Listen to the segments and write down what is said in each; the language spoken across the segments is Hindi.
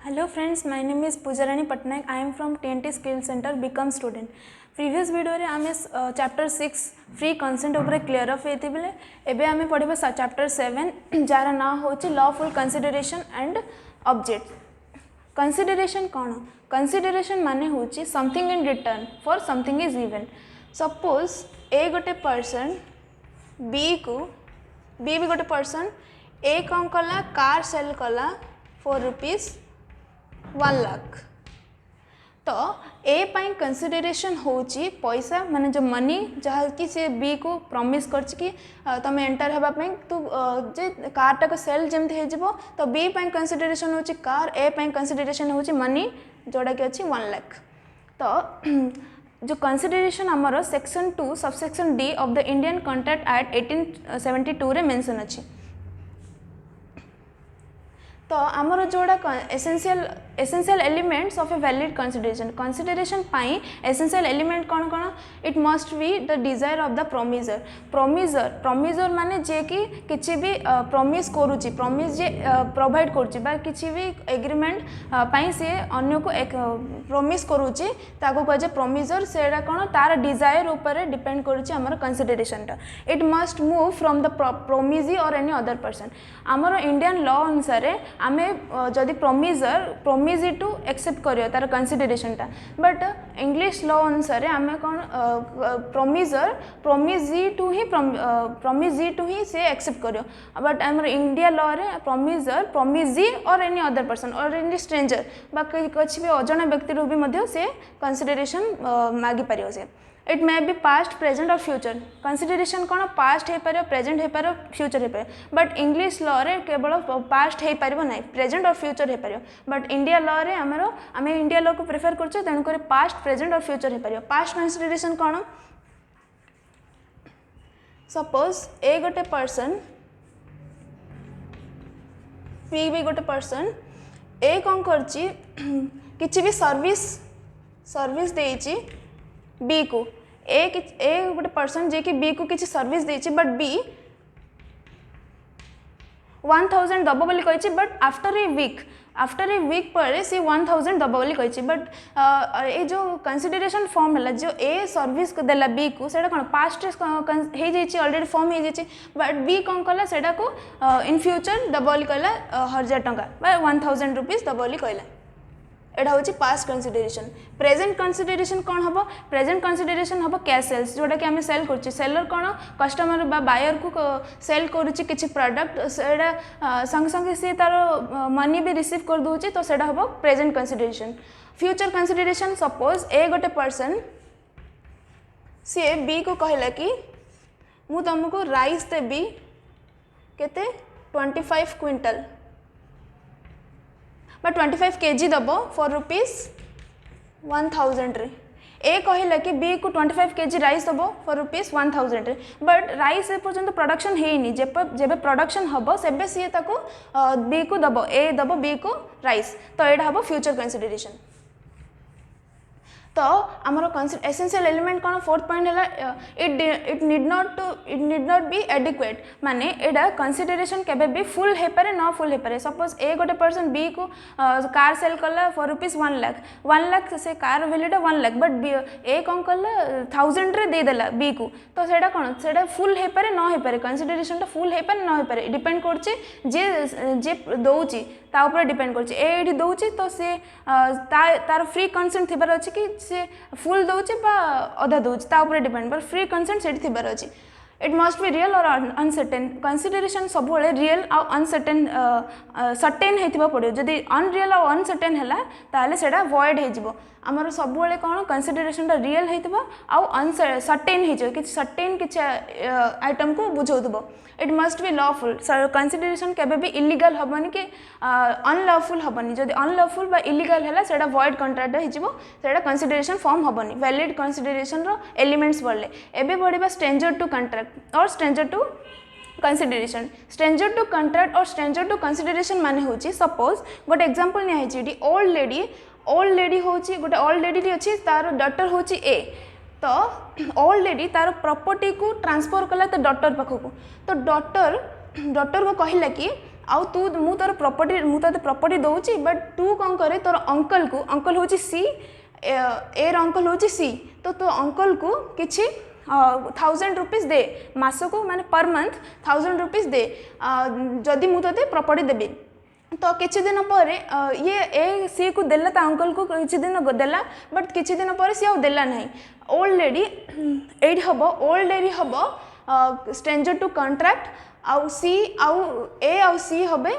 Hello friends, my name is Poojarani Patnaik. I am from TNT Skill Center, Become Student. Previous video रे आमे chapter 6 free consent उपरे clear up हेती बिले एबे आमे पढ़िबा chapter 7 जार ना होची lawful consideration and object. Consideration कौन? Consideration माने होची something in return for something is given. Suppose A गोटे person B को B भी गोटे person A कौन कला कार सेल कला for rupees 1 लाख तो ए पाई कंसिडरेशन होची पैसा माने जो मनी जहाँ कि से बी को प्रॉमिस करछि कि तुम एंटर हेबा पई तू जे कार टा को सेल जेमते हे जिवो तो बी पाई कंसिडरेशन होची कार ए पाई कंसिडरेशन होची मनी जोड़ा कि अछि 1 लाख तो जो कंसिडरेशन हमरो section 2 subsection D of the Indian Contract Act 1872 रे मेंशन अछि तो आमर जोड़ा essential elements of a valid consideration पाई एसेंशियल एलिमेंट कौन कौन it must be the desire of the promisor माने जे कि किछि भी प्रॉमिस करूची प्रॉमिस जे प्रोवाइड करूची बा किछि भी एग्रीमेंट पाई से अन्य को एक प्रॉमिस करूची ताको कहे प्रोमिजर सेडा कौन तार डिजायर ऊपर डिपेंड करूची हमर कंसिडरेशन टा it must move from the promisee और एनी अदर पर्सन हमर इंडियन लॉ अनुसार आमे जदि प्रोमिजी टू एक्सेप्ट करियो तार कंसिडरेशन टा बट इंग्लिश लॉ अनुसार आमे कौन प्रोमिजी टू ही से एक्सेप्ट करियो बट हमर इंडिया लॉ रे प्रोमिजी और एनी अदर पर्सन और एनी स्ट्रेंजर बा कुछ भी अजଣା व्यक्ति रो भी मध्य से कंसिडरेशन मागी पारियो से it may be past present और फ्यूचर कंसिडरेशन कौन पास्ट हो पार प्रेजेंट हो पार फ्यूचर हो पार बट इंग्लिश लॉ रे केवल पास्ट हो पार ना प्रेजेंट और फ्यूचर हो पार बट इंडिया लॉ रे आम इंडिया लॉ को प्रिफर कर तेणुक पास्ट प्रेजेंट और फ्यूचर हो पार पास्ट कंसिडरेशन कौन सपोज ए गोटे पर्सन बी भी गोटे पर्सन ए कौन करची किसी भी सर्विस देइची बी को ए गोटे पर्सन जे कि बी को किसी सर्विस देइची बट बी 1000 दब बोली कहिची बट आफ्टर ए वीक पर सी 1000 दब बोली कहिची बट ए जो कंसिडरेशन फॉर्म है जो ए सर्विस को देला बी को सेटा कौन पास्ट हे जाइची ऑलरेडी फॉर्म हे जाइची बट बी कौन कला सेटा को इन फ्यूचर दब बोली कहला 1000 टंका बा 1000 रुपीस दब बोली कहला एटा होची पास्ट कंसिडरेशन प्रेजेंट कंसिडरेशन कौन हम प्रेजेंट कंसिडरेशन हम कैश सेल्स जोटा कि आम सेल कर सेलर कौन कस्टमर बा बायर को सेल करुच्ची किसी प्रोडक्ट सेटा संगे संगे सी तार मनी भी रिसीव कर दूची तो सेटा हम present consideration future consideration suppose A गोटे पर्सन सी बी को कहला कि मु तुमको राइस देवी केते 25 क्विंटल बा 25 kg दब फॉर रुपीज 1000 रे ए कहला कि बी को 25 kg राइस दब फॉर रुपीज 1000 रे बट राइस ए पर्यंत प्रोडक्शन हेनी जेबे प्रोडक्शन हम सेबे सी ताको बी को दब ए दब बी को राइस तो एटा हम फ्यूचर कंसिडरेशन तो आमर एसेंशियल एलिमेंट कौन फोर्थ पॉइंट है it need not be adequate माने एडा कंसिडरेशन केबे भी फुल हे पारे न फुल हे पारे सपोज ए गोटे पर्सन बी को कार सेल कला फॉर रुपीज 1 लाख से कार वैल्यूटा 1 लाख बट ए कौन कला 1000 रे दे देला बी को तो सेटा कौन सेटा फुल हे पारे न हे पारे कंसिडरेशन टा फुल हे पारे न हे पारे डिपेंड करछि जे दउची ता ऊपर डिपेंड करछि ए एठी दउची तो से तार फ्री कंसेंट थिबार अछि कि से फुल दउचे बा अधा दउचे ता ऊपर डिपेंड पर फ्री कंसेंट सेठी थिबार अछि इट मस्ट बी रियल और अनसर्टेन कंसिडरेशन सब बेले रियल आ अनसर्टेन सर्टेन हेतिबा पड़ियो जदि अनरियल आ अनसर्टेन हैला ताले सेडा वॉइड हे जिवो हमर सब बेले कोन कंसिडरेशन टा रियल हेतिबा आ अनसर्टेन हे जो कि सर्टेन कि आइटम को बुझौतबो it must be lawful consideration केबे भी इलीगल हबनी कि अनलॉफुल हबनी जदि अनलॉफुल बा इलीगल हैला सेडा वॉइड कॉन्ट्रैक्ट हे जिवो सेडा कंसिडरेशन फॉर्म हबनी वैलिड कंसिडरेशन रो एलिमेंट्स बढ़ले एबे बढ़िबा stranger to contract or stranger to consideration stranger to contract or stranger to consideration माने होची सपोज गोटे एग्जांपल ने हेची ओल्ड लेडी होची गोटे ओल्ड लेडी अछि तार डॉटर होची ए तो ओल्ड लेडी तार प्रॉपर्टी को ट्रांसफर कला तो डॉटर पाखक तो डॉटर को कहला कि आउ तू मु तोर प्रॉपर्टी मु तोते प्रॉपर्टी दउची बट तू कौन करे तोर अंकल को अंकल होची सी ए र अंकल होची सी तो तो अंकल को किछि 1000 रुपीज दे मासको माने पर मंथ 1000 रुपीज दे जदि मु तोते प्रॉपर्टी देबी तो किछि दिन पर ये ए सी को देला ता अंकल को किछि दिन देला बट किछि दिन पर सी आ देला नहीं ओल्ड लेडी एड हबो ओल्ड लेडी हबो स्ट्रेंजर टू कॉन्ट्रैक्ट आउ सी आउ ए आउ सी हबे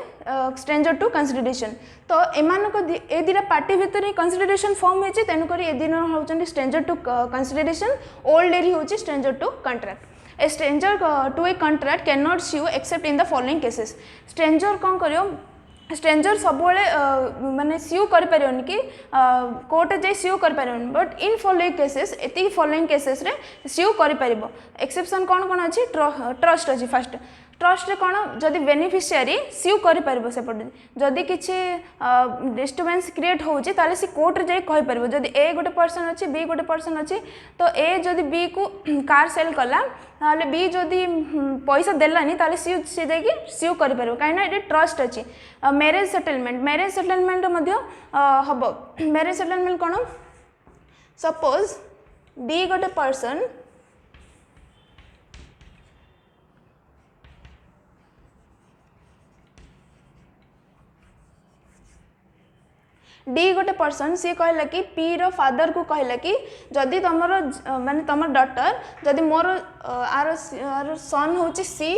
स्ट्रेंजर टू कंसिडरेशन तो एमान को ए दिरा पार्टी भितर कंसिडरेशन फॉर्म होची तेनु करी ए दिन होचन stranger to consideration old lady होची stranger to contract a stranger to a contract cannot sue except in the following cases stranger कौन करियो स्ट्रेंजर सब माने स्यू कर पारियोन कि कोर्ट जाई स्यू कर पारियोन बट इन फॉलोइंग केसेस एति फॉलोइंग केसेस रे स्यू कर पारिबो एक्सेप्शन कौन कौन अछि ट्रस्ट अछि फर्स्ट ट्रस्ट रे कौन जदि बेनिफिशियरी स्यू कर पारिबो सेपट जदि किछि डिस्टर्बेंस क्रिएट होउछि ताले से कोर्ट रे जाई कहि पारिबो जदि ए गोटे पर्सन अछि बी गोटे पर्सन अछि तो ए जदि बी को कार सेल कला ताले बी जदि पैसा देलानी ताले सी जाई स्यू कर पारिबो काइना ए ट्रस्ट अछि मैरिज सेटलमेंट मध्य हबो मैरिज सेटलमेंट कौन सपोज डी गोटे पर्सन डी गोटे पर्सन सी कहला कि पी रो फादर को कहला कि जदि तमर माने तमर डॉटर जदि मोर आर सन होची सी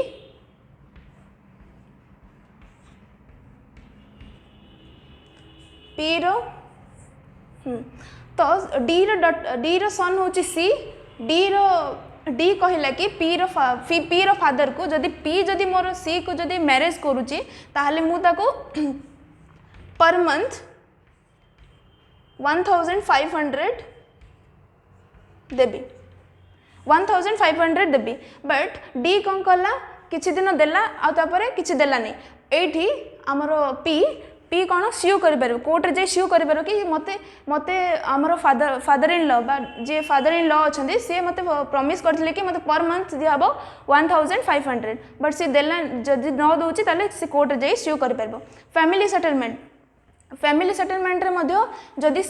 पी रो तो डी रो सन होची सी डी कहला कि पी रो फादर को जदि पी जदि मोर सी को जदि मैरिज करूची ताहले मु ताको per month 1500 Devi 1500 Devi but D कौन कला किछि दिन देला आ तापरे किछि देला नहीं एठी हमर पी कौन स्यू कर पारो कोर्ट रे जे स्यू कर पारो कि मते हमर फादर इन लॉ बा जे फादर इन लॉ अछंदी से मते प्रॉमिस करथिले कि मते पर मंथ दिया हबो 1500 बट से देला जदि न दोची ताले से कोर्ट रे जे स्यू कर पारबो फैमिली सेटलमेंट रे मध्य जदि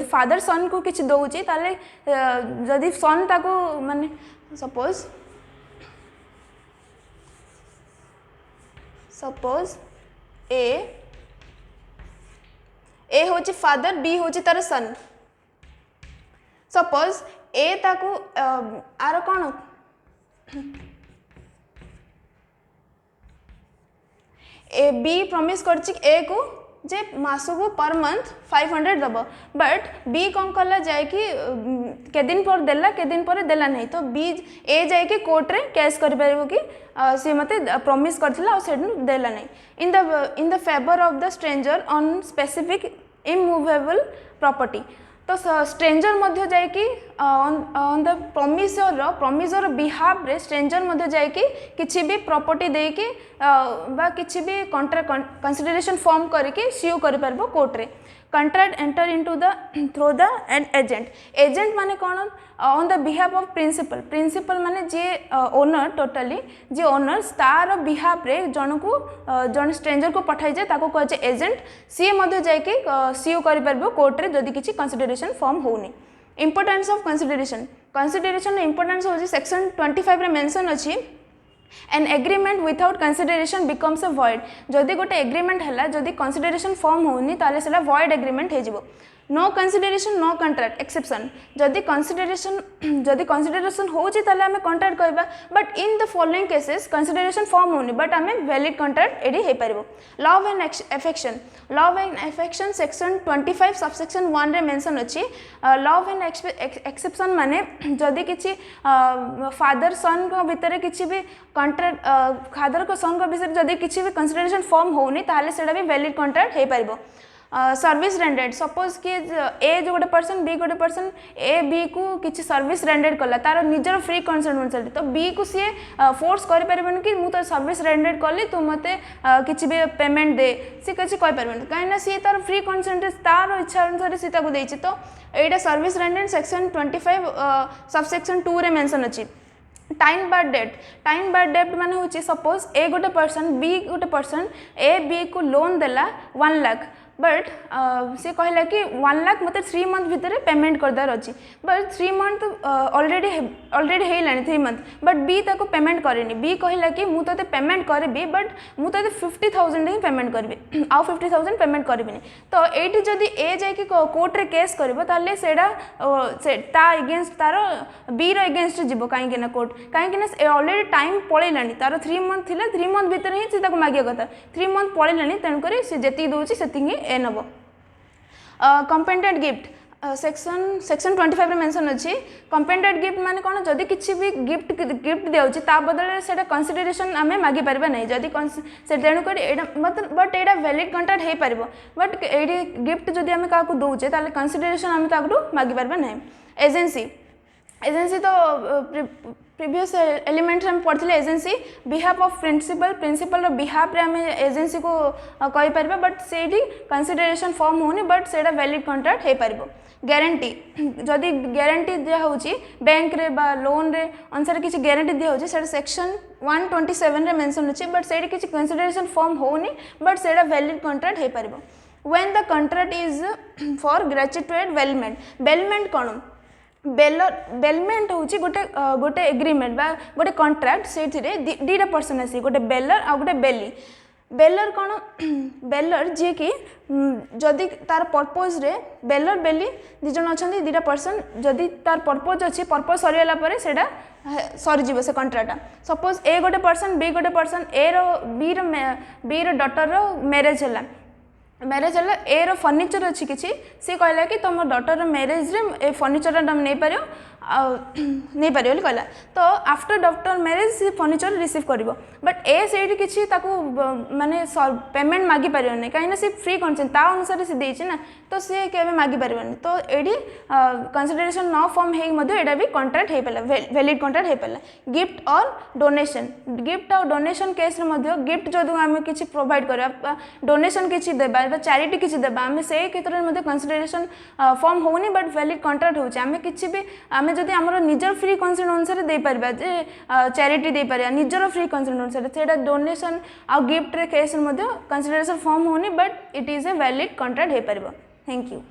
फादर सन को किछि दउची ताले जदि सन ताको माने सपोज ए होची फादर बी होची तार सन सपोज ए ताको आर कौन ए बी प्रॉमिस करछि ए को जे मासको पर मंथ 500 दबो बट बी कौन कला जाए कि के दिन पर देला के दिन पर देला नहीं तो बी ए जाए कि कोर्ट रे केस कर परबो कि से मते प्रॉमिस करथिला और से देला नहीं in the favour of the stranger on specific immovable property तो स्ट्रेंजर मध्य जाए कि ऑन द प्रॉमिसर बिहाफ रे स्ट्रेंजर मध्य जाए कि किछि भी प्रॉपर्टी दे कि बा किछि भी कॉन्ट्रैक्ट कंसीडरेशन फॉर्म करके स्यू कर परबो कोर्ट रे contract enter into the through the agent माने कौन on the behalf of principal माने जे ओनर टोटली जे ओनर तार बिहाफ रे जन स्ट्रेंजर को पठाई जाए ताको कह जे एजेंट सी मध्य जाय कि सीओ करि परबो कोर्ट रे जदी किछि कंसीडरेशन फॉर्म होनी इंपोर्टेंस ऑफ कंसीडरेशन इंपोर्टेंस हो सेक्शन 25 रे मेंशन अछि an agreement without consideration becomes a void जदि गोटे एग्रीमेंट हैला जदि कंसीडरेशन फॉर्म होनी ताले सेला void agreement हे जिवो no consideration no contract exception जदि कंसीडरेशन होची ताले हमें कॉन्ट्रैक्ट कहबा but in the following cases consideration form होनी बट हमें वैलिड कॉन्ट्रैक्ट एडी हे परिबो love and affection section 25 subsection 1 रे मेंशन अछि लव एंड एक्सेप्शन माने जदि किछि फादर सन को भीतर किछि भी कॉन्ट्रैक्ट फादर को सन को भीतर जदि किछि भी कंसीडरेशन फॉर्म होनी ताले सेडा भी वैलिड कॉन्ट्रैक्ट हे परिबो सर्विस रेंडेड सपोज कि ए जो गोटे पर्सन बी गोटे पर्सन ए बी को किसी सर्विस रेंडेड कला तार निजर फ्री कंसेंट तो बी को सी फोर्स कर पारबन कि मु तो सर्विस रेंडेड कली तू मते किसी भी पेमेंट दे सी किसी कहि पारबन कहीं सी तार फ्री कंसेंट तार इच्छा अनुसार सी ताको देछि तो एटा सर्विस रेंडेड सेक्शन 25 सबसेक्शन 2 रे मेंशन अछि टाइम बार डेट माने होची सपोज ए गोटे पर्सन बी गोटे पर्सन ए बी को लोन देला 1 लाख बट से कहला कि 1 लाख मत 3 मंथ भितर पेमेंट करदार अच्छी बट 3 मंथ ऑलरेडी हेलानी 3 मंथ बट बी ताको पेमेंट करेनी बी कहला कि मु तते पेमेंट करबी बट मु तते 50,000 ही पेमेंट करबी आउ 50,000 पेमेंट करबिनी तो एठी जदी ए जाय कि कोर्ट रे केस करबो ताले सेडा ता अगेंस्ट तार बी रो अगेंस्ट जीवो काहे कि ना कोर्ट काहे कि ना ऑलरेडी टाइम पळेलानी तार 3 मंथ थिला 3 मंथ भितर ही से ताको मागिया कथा 3 मंथ पळेलानी तन करी से जेती दोची सेती ए नब कंपेंडेड गिफ्ट सेक्शन 25 रे मेंशन अछि कंपेंडेड गिफ्ट माने कोन जदी किछि भी गिफ्ट दियाउछि ता बदले सेटा कंसीडरेशन आमे मागी परबा नै जदी से तेणु कर एडा मतलब बट एडा वैलिड कॉन्ट्रैक्ट हे परबो बट एडी गिफ्ट जदी आमे का को दोउछे ताले कंसीडरेशन आमे ताकू मागी परबा नै एजेंसी तो प्रीवियस एलिमेंट हम पढ़ते agency behalf of principal behalf रे आम एजेंसी को कहि परबा बट सेडी कंसीडरेशन फॉर्म होनी बट सेडा वैलिड कॉन्ट्रैक्ट हे परबो गारंटी जदि गारंटी दिया होची बैंक रे बा लोन रे अनुसार किछि गारंटी दिया होची सेडा सेक्शन 127 रे मेंशन अछि बट सेडी किछि कंसीडरेशन फॉर्म होनी बट सेडा वैलिड कॉन्ट्रैक्ट हे परबो when the contract is for gratuitous bailment कोन बेलमेंट होची गोटे एग्रीमेंट बा गोटे कॉन्ट्रैक्ट सेठी रे दीटा पर्सन आसी गोटे बेलर आ गोटे बेली बेलर कौन बेलर जी कि जदि तार पर्पज रे बेलर बेली दिजन अच्छा दीटा पर्सन जदि तार पर्पज अच्छी पर्पज सरीगला पर सेटा सरीज से कॉन्ट्रैक्ट सपोज ए गोटे पर्सन बी गोटे पर्सन ए रो बी रो डॉटर रो मैरिज है ए रो फर्निचर अच्छी किसी सी कहला कि तुम डॉटर रो मैरिज रे ए फर्निचर तुम नहीं पार नहीं पार कहला तो आफ्टर डॉक्टर मैरिज सी फर्निचर रिसीव कर बट ए से किसी माने पेमेंट मागी पार नहीं कहीं सी फ्री कर अनुसार सी देची ना तो सी के मागी पार तो ये कंसीडरेशन न फॉर्म होटा भी कॉन्ट्रैक्ट हो पाला वैलिड कॉन्ट्रैक्ट हो पाला गिफ्ट और गिफ्ट और डोनेशन केस गिफ्ट जो आम किसी प्रोवाइड करवा डोनेशन किसी देबा चैरिटी किसी देबा आम से क्षेत्र में कंसीडरेशन फॉर्म होनी बट वैलिड कॉन्ट्रैक्ट होचे आम किसी भी आम जदि आमर निजर फ्री कंसेंट अनुसार दे पारिबा जे चैरिटी दे पारिबा निजर फ्री कंसेंट अनुसार सेटा डोनेशन आ गिफ्ट रे केस मध्ये कंसीडरेशन फॉर्म होनी but it is a valid contract हे पारिबा थैंक यू।